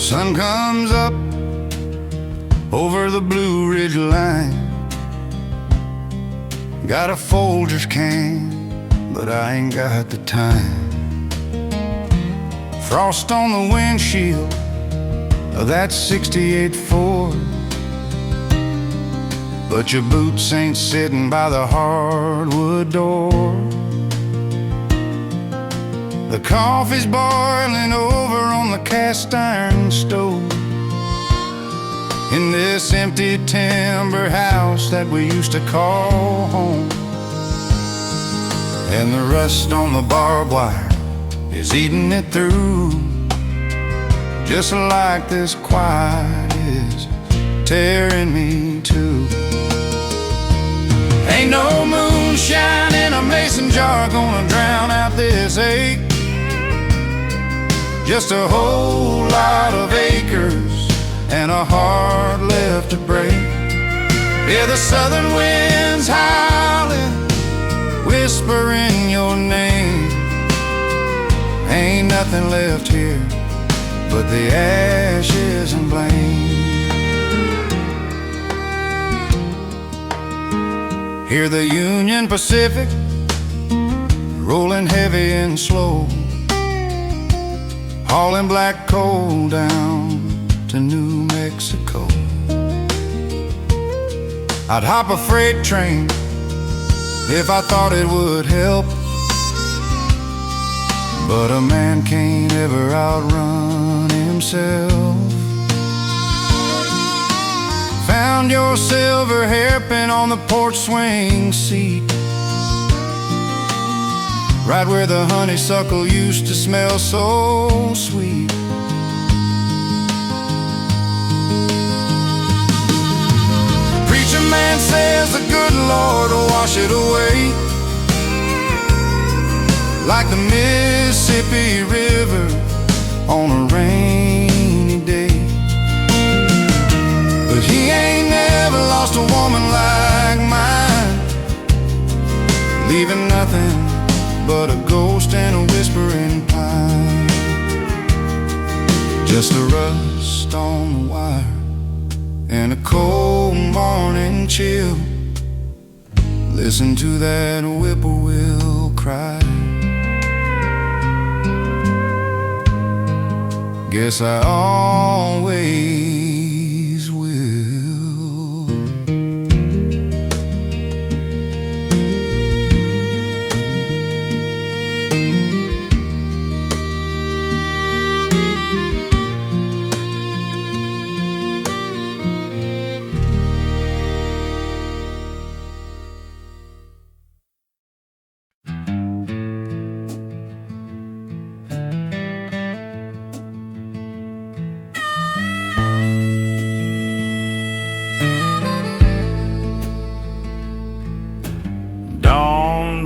Sun comes up over the Blue Ridge line. Got a Folgers can, but I ain't got the time. Frost on the windshield of that 68 Ford, but your boots ain't sitting by the hardwood door. The coffee's boiling over on the cast iron stove in this empty timber house that we used to call home. And the rust on the barbed wire is eating it through, just like this quiet is tearing me too. Ain't no moonshine in a mason jar gonna drown out this ache. Just a whole lot of acres and a heart left to break. Yeah, the southern wind's howling, whispering your name. Ain't nothing left here but the ashes and blame. Hear the Union Pacific rolling heavy and slow, hauling black coal down to New Mexico. I'd hop a freight train if I thought it would help, but a man can't ever outrun himself. Found your silver hairpin on the porch swing seat, right where the honeysuckle used to smell so sweet. Preacher man says the good Lord will wash it away, like the Mississippi River on a rainy day. But he ain't never lost a woman like mine, leaving nothing but a ghost and a whispering pine. Just a rust on the wire and a cold morning chill. Listen to that whippoorwill cry. Guess I always will.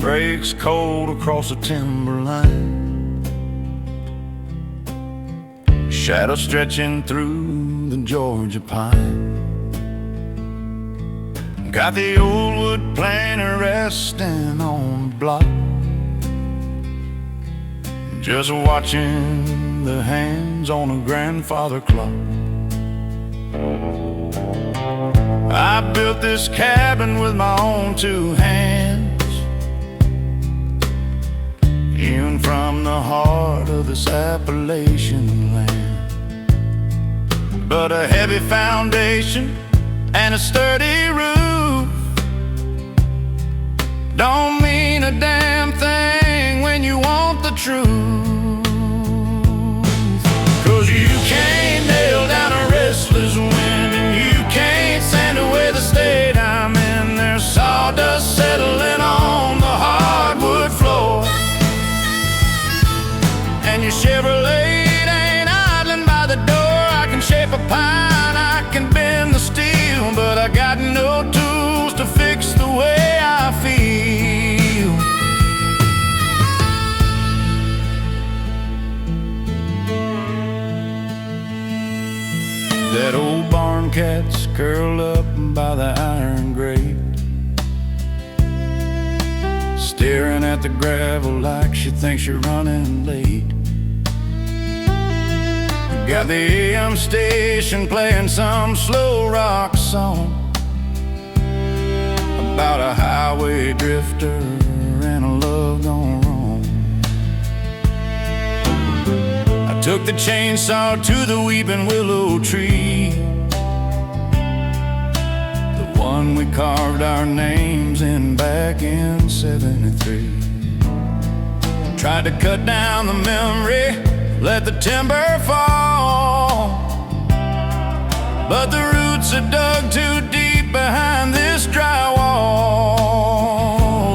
Breaks cold across the timberline, shadow stretching through the Georgia pine. Got the old wood planter resting on the block, just watching the hands on a grandfather clock. I built this cabin with my own two hands, hewn from the heart of this Appalachian land. But a heavy foundation and a sturdy roof don't mean a damn thing when you want the truth. 'Cause you can't nail down a restless wind, and you can't sand away the state I'm in. There's sawdust settling on the hardwood floor, and your Chevrolet ain't idling by the door. I can shape a pine, I can bend the steel, but I got no tools to fix the way I feel. That old barn cat's curled up by the iron grate, staring at the gravel like she thinks you're running late. Got the AM station playing some slow rock song about a highway drifter and a love gone wrong. I took the chainsaw to the weeping willow tree, the one we carved our names in back in '73. Tried to cut down the memory, let the timber fall, but the roots are dug too deep behind this drywall.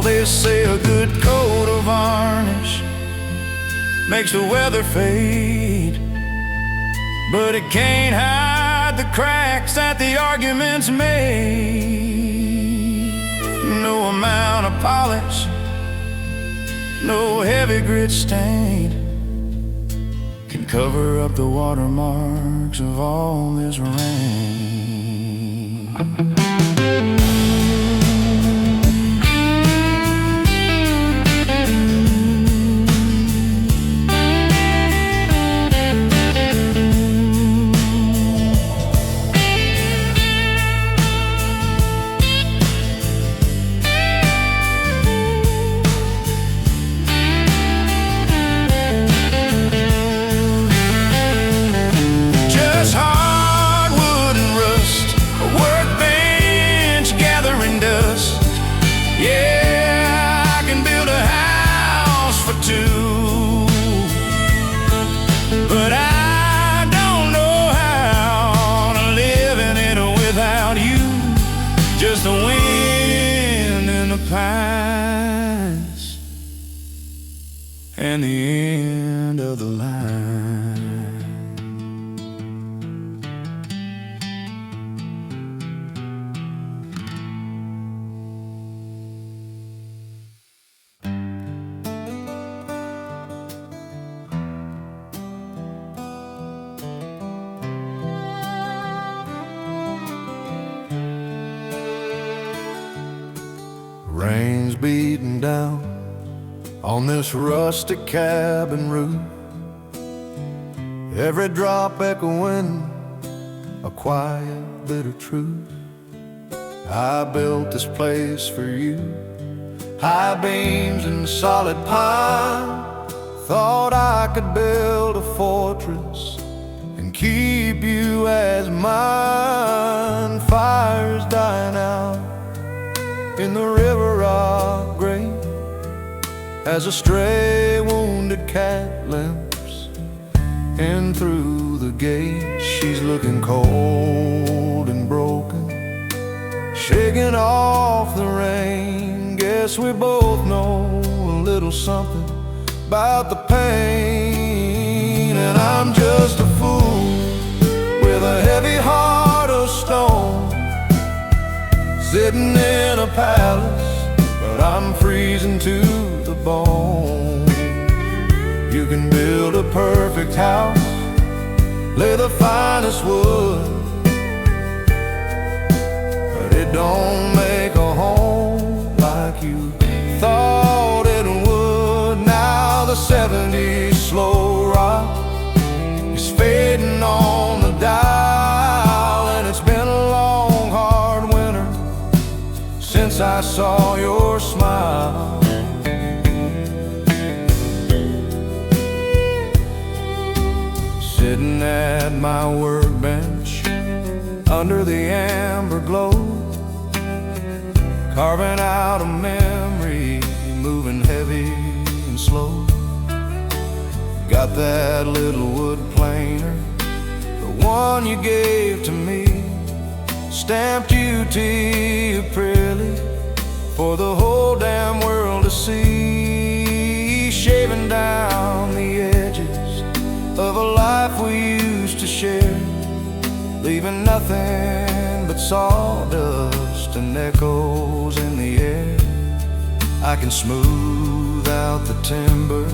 They say a good coat of varnish makes the weather fade, but it can't hide the cracks that the arguments made. No amount of polish, no heavy grit stain can cover up the watermarks of all this rain. Just hardwood and rust, a workbench gathering dust. Yeah, I can build a house for two, but I don't know how to live in it without you. Just the wind and the pines and the end of the line. Rain's beating down on this rustic cabin roof, every drop echoing a quiet bitter truth. I built this place for you, high beams and solid pine. Thought I could build a fortress and keep you as mine. Fire's dying out in the river of grain as a stray wounded cat limps in through the gate. She's looking cold and broken, shaking off the rain. Guess we both know a little something about the pain. And I'm just a fool with a heavy heart of stone, sitting in a palace, but I'm freezing to the bone. You can build a perfect house, lay the finest wood, but it don't make a home like you thought it would. Now the '70s slow rock is fading on the dial, and it's been a long, hard winter since I saw your smile. Sitting at my workbench under the amber glow, carving out a memory, moving heavy and slow. Got that little wood planer, the one you gave to me, stamped UT pretty for the whole damn world to see. Shaving down the edges of a life we used to share, leaving nothing but sawdust and echoes in the air. I can smooth out the timber,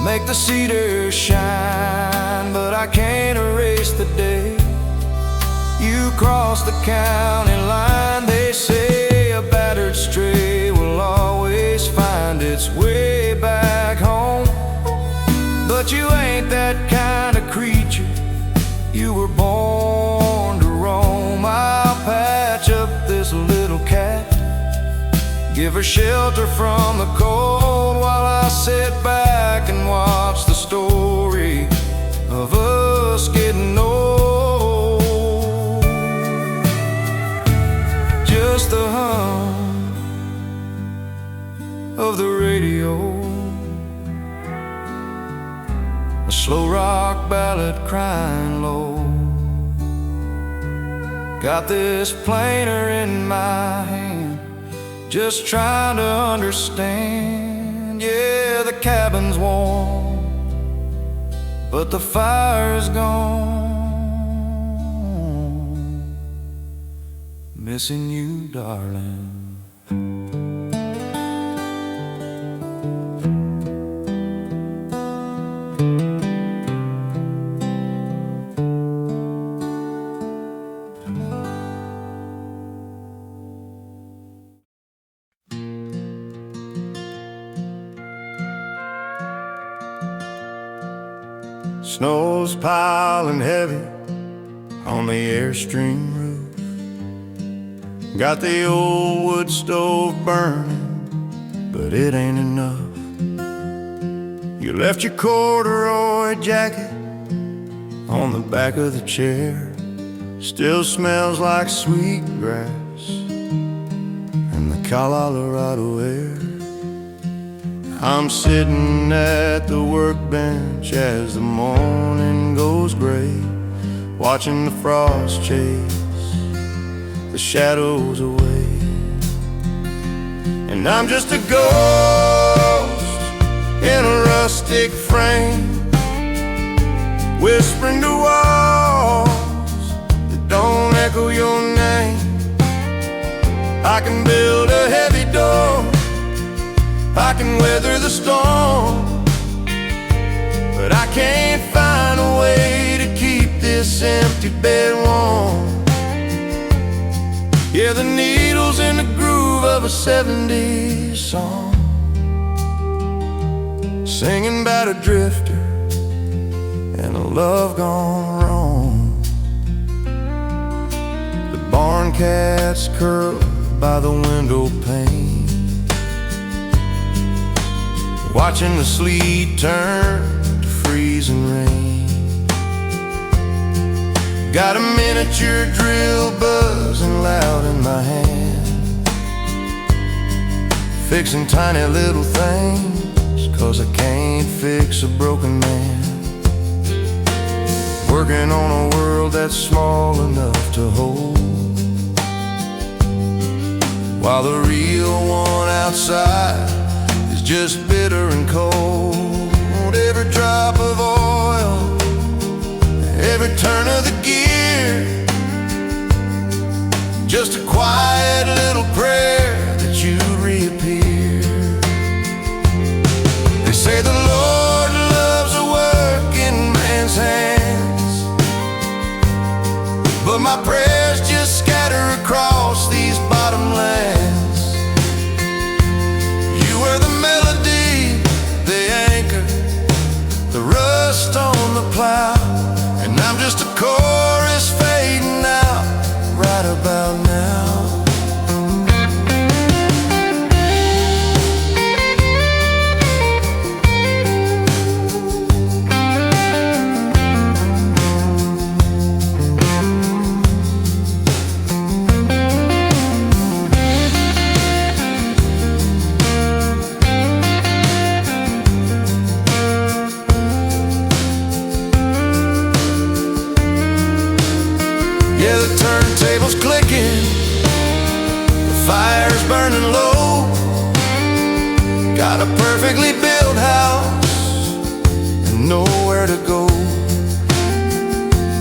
make the cedar shine, but I can't erase the day you crossed the county line. They say a battered stray will always find its way back home, but you ain't that kind of creature give her shelter from the cold while I sit back and watch the story of us getting old. Just the hum of the radio, a slow rock ballad crying low. Got this planer in my hand, just trying to understand. Yeah, the cabin's warm, but the fire's gone. Missing you, darling. Snow's piling heavy on the Airstream roof. Got the old wood stove burning, but it ain't enough. You left your corduroy jacket on the back of the chair. Still smells like sweet grass and the Colorado air. I'm sitting at the workbench as the morning goes gray, watching the frost chase the shadows away. And I'm just a ghost in a rustic frame, whispering to walls that don't echo your name. I can build a heavy door, I can weather the storm, but I can't find a way to keep this empty bed warm. Yeah, the needle's in the groove of a 70s song, singing about a drifter and a love gone wrong. The barn cat's curled by the window pane, watching the sleet turn to freezing rain. Got a miniature drill buzzing loud in my hand, fixing tiny little things, 'cause I can't fix a broken man. Working on a world that's small enough to hold, while the real one outside is just bitter and cold. Every drop of oil, every turn of the gear, just a quiet little prayer that you'd reappear. They say the Lord loves a work in man's hands, but my prayers just scatter across these bottomlands. You were the melody, the anchor, the rust on the plow, and I'm just a chorus fading out right about now. Yeah, the turntable's clicking, the fire's burning low. Got a perfectly built house and nowhere to go,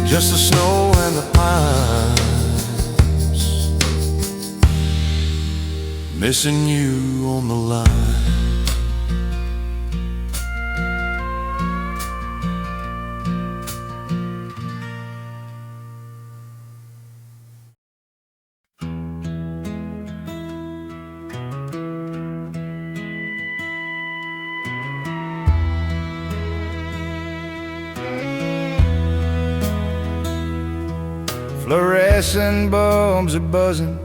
just the snow and the pines, missing you on the line. Fluorescent bulbs are buzzing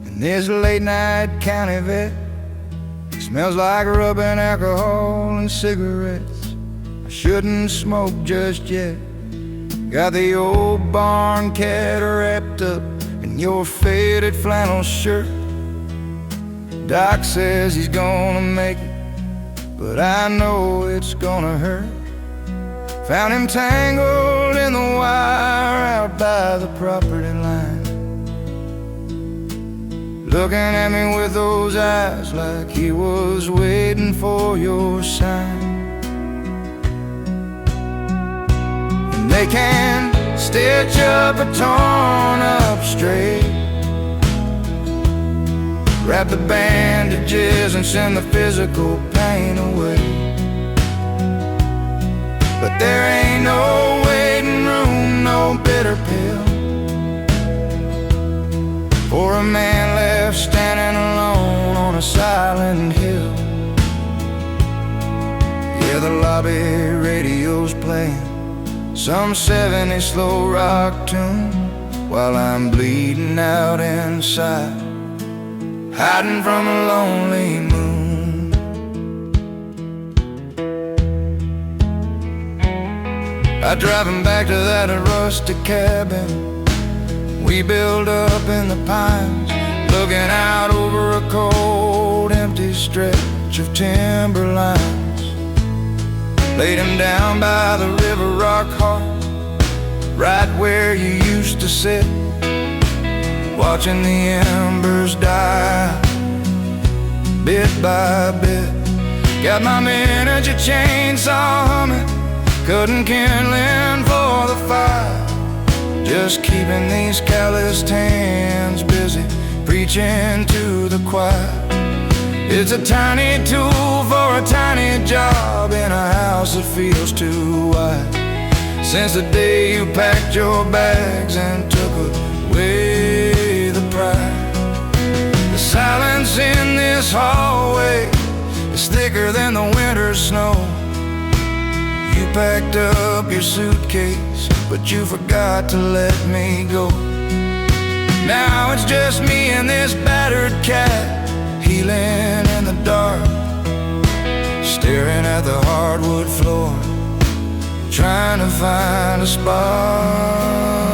in this late night county vet smells like rubbing alcohol and cigarettes. I shouldn't smoke just yet. Got the old barn cat wrapped up in your faded flannel shirt. Doc says he's gonna make it, but I know it's gonna hurt. Found him tangled in the wire out by the property line, looking at me with those eyes like he was waiting for your sign. And they can stitch up a torn up straight, wrap the bandages and send the physical pain away. But there ain't no waiting room, no bitter pill for a man left standing alone on a silent hill. Yeah, the lobby radio's playing some 70s slow rock tune while I'm bleeding out inside, hiding from a lonely moon. I drive him back to that rustic cabin we built up in the pines, looking out over a cold, empty stretch of timberlines. Laid him down by the river rock hard, right where you used to sit, watching the embers die, bit by bit. Got my miniature chainsaw humming, cutting kindling for the fire, just keeping these calloused hands busy, preaching to the choir. It's a tiny tool for a tiny job in a house that feels too wide. Since the day you packed your bags and took away the pride, the silence in this hallway is thicker than the winter's snow. You packed up your suitcase, but you forgot to let me go. Now it's just me and this battered cat, healing in the dark, staring at the hardwood floor, trying to find a spot.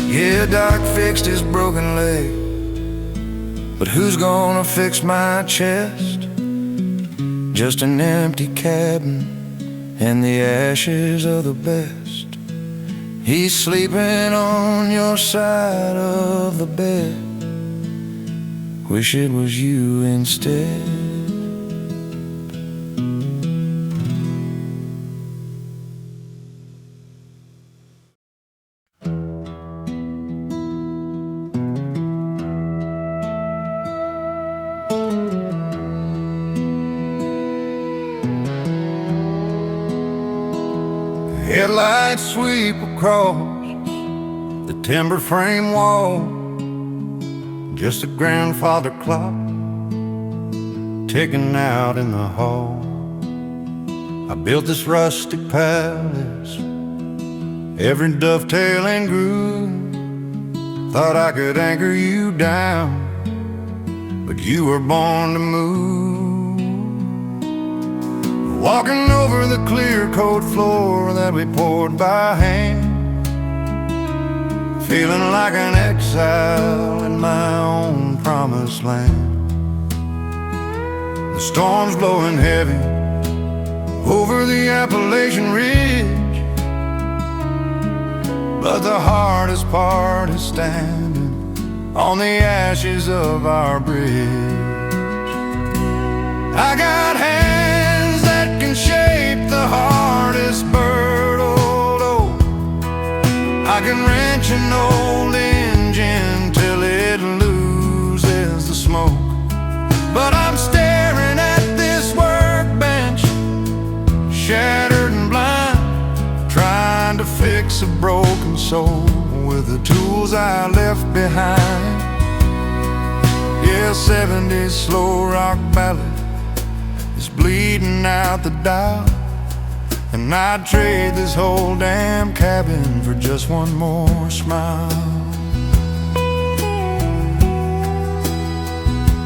Yeah, Doc fixed his broken leg, but who's gonna fix my chest? Just an empty cabin and the ashes of the best. He's sleeping on your side of the bed. Wish it was you instead. Headlights sweep across the timber frame wall, just a grandfather clock ticking out in the hall. I built this rustic palace, every dovetail and groove. Thought I could anchor you down, but you were born to move. Walking over the clear coat floor that we poured by hand, feeling like an exile in my own promised land. The storm's blowing heavy over the Appalachian Ridge, but the hardest part is standing on the ashes of our bridge. I got hands that can shape the hardest bird old oak. I can wrench an old engine till it loses the smoke, but I'm staring trying to fix a broken soul with the tools I left behind. Yeah, 70s slow rock ballad is bleeding out the dial, and I'd trade this whole damn cabin for just one more smile.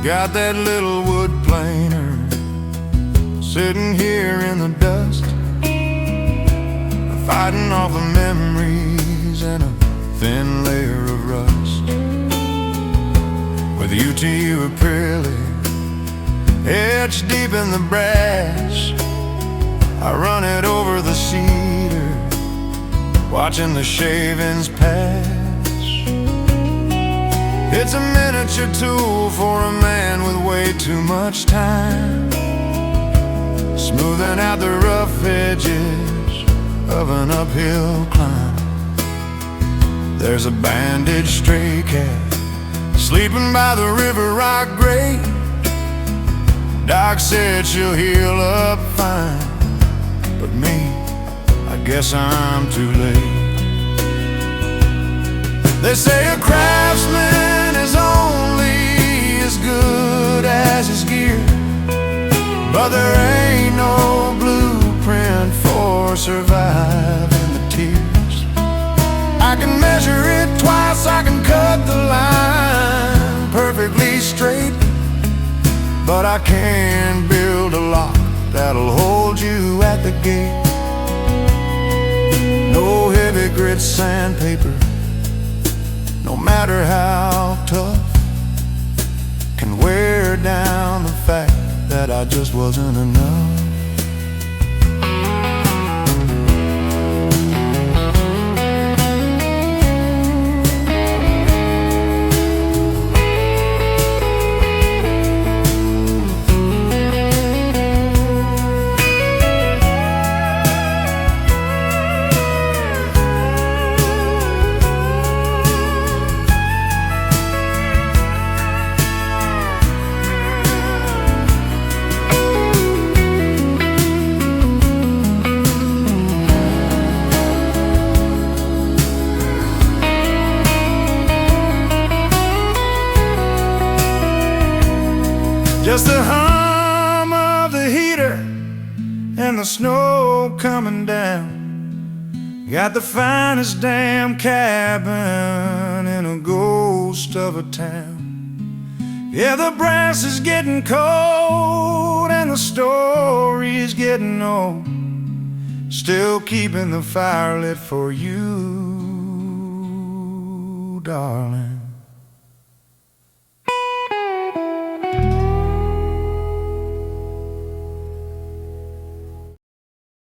Got that little wood planer sitting here in the dust, fighting off the memories and a thin layer of rust. With you to you acrylic etched deep in the brass, I run it over the cedar, watching the shavings pass. It's a miniature tool for a man with way too much time, smoothing out the rough edges of an uphill climb. There's a bandaged stray cat sleeping by the river rock grate. Doc said she'll heal up fine, but me, I guess I'm too late. They say a craftsman is only as good as his gear, but there ain't no blueprint for surviving the tears. I can measure it twice, I can cut the line perfectly straight, but I can't build a lock that'll hold you at the gate. No heavy grit sandpaper, no matter how tough, can wear down the fact that I just wasn't enough. Just the hum of the heater and the snow coming down. Got the finest damn cabin in a ghost of a town. Yeah, the brass is getting cold and the story's getting old, still keeping the fire lit for you, darling.